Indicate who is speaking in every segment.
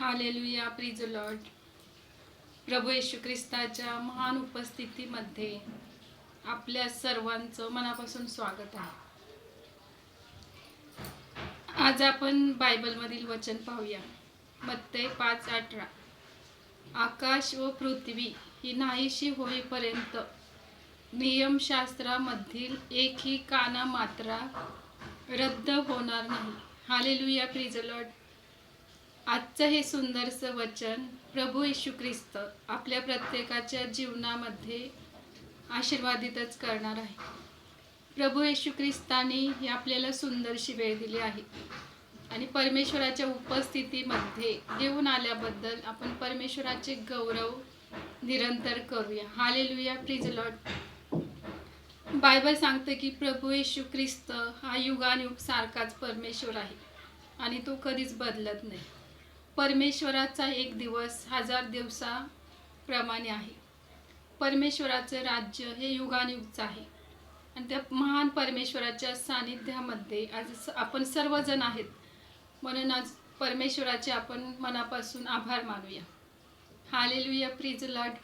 Speaker 1: Hallelujah, प्रिज Lord. प्रभू येशू ख्रिस्ताच्या महान उपस्थितीमध्ये आपल्या सर्वांचं मनापासून स्वागत आहे. आज आपण बायबलमधील वचन पाहूया. मत्ते 5:18. आकाश व पृथ्वी ही नाहीशी होईपर्यंत नियमशास्त्रामधील एकही काना मात्रा रद्द होणार नाही. Hallelujah, प्रिज Lord. आजचं हे सुंदरसं वचन प्रभू येशू ख्रिस्त आपल्या प्रत्येकाच्या जीवनामध्ये आशीर्वादितच करणार आहे. प्रभू येशू ख्रिस्ताने आपल्याला सुंदरशी वेळ दिली आहे आणि परमेश्वराच्या उपस्थितीमध्ये घेऊन आल्याबद्दल आपण परमेश्वराचे गौरव निरंतर करूया. Hallelujah, प्रिज Lord. बायबल सांगतं की प्रभू येशू ख्रिस्त हा युगानुयुग सारखाच परमेश्वर आहे आणि तो कधीच बदलत नाही. परमेश्वराचा एक दिवस 1000 दिवसाप्रमाणे आहे. परमेश्वराचं राज्य हे युगानुयुगचं आहे आणि त्या महान परमेश्वराच्या सानिध्यामध्ये आज आपण सर्वजण आहेत. म्हणून आज परमेश्वराचे आपण मनापासून आभार मानूया. Hallelujah, प्रिज Lord.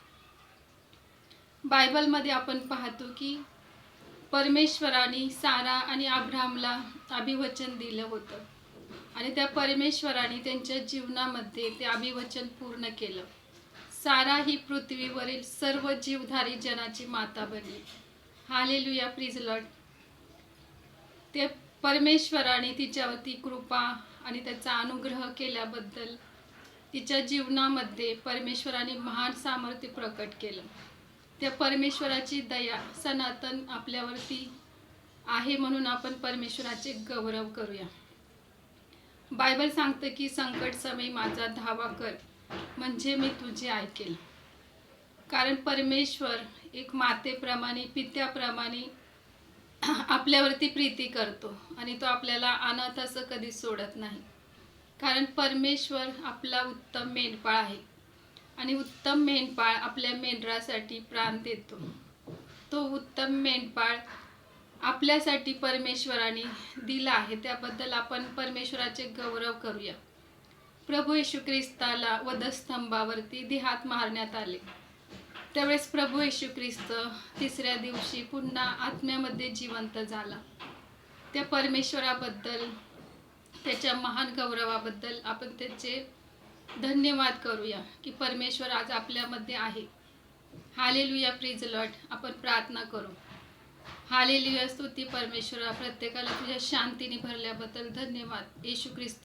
Speaker 1: बायबलमध्ये आपण पाहतो की परमेश्वराने सारा आणि अब्राहमला अभिवचन दिलं होतं आणि त्या परमेश्वराने त्यांच्या जीवनामध्ये ते अभिवचन पूर्ण केलं. सारा ही पृथ्वीवरील सर्व जीवधारी जनाची माता बनली. Hallelujah, प्रिज Lord. ते परमेश्वराने तिच्यावरती कृपा आणि त्याचा अनुग्रह केल्याबद्दल तिच्या जीवनामध्ये परमेश्वराने महान सामर्थ्य प्रकट केलं. त्या परमेश्वराची दया सनातन आपल्यावरती आहे म्हणून आपण परमेश्वराचे गौरव करूया. बायबल सांगतं की संकट समय माझा धावा कर म्हणजे मी तुझे ऐकेल. कारण परमेश्वर एक मातेप्रमाणे पित्याप्रमाणे आपल्यावरती प्रीती करतो आणि तो आपल्याला अनाथ असं कधी सोडत नाही. कारण परमेश्वर आपला उत्तम मेंढपाळ आहे आणि उत्तम मेंढपाळ आपल्या मेंढरासाठी प्राण देतो. तो उत्तम मेंढपाळ आपल्यासाठी परमेश्वराने दिला आहे. त्याबद्दल आपण परमेश्वराचे गौरव करूया. प्रभू येशू ख्रिस्ताला वधस्तंभावरती देहात मारण्यात आले. त्यावेळेस प्रभू येशू ख्रिस्त तिसऱ्या दिवशी पुन्हा आत्म्यामध्ये जिवंत झाला. त्या परमेश्वराबद्दल त्याच्या महान गौरवाबद्दल आपण त्याचे धन्यवाद करूया की परमेश्वर आज आपल्यामध्ये आहे. Hallelujah, प्रिज Lord. आपण प्रार्थना करू. हालेलुया, स्तुती परमेश्वरा. प्रत्येकाला तुझ्या शांतीने भरल्याबद्दल धन्यवाद. येशू ख्रिस्त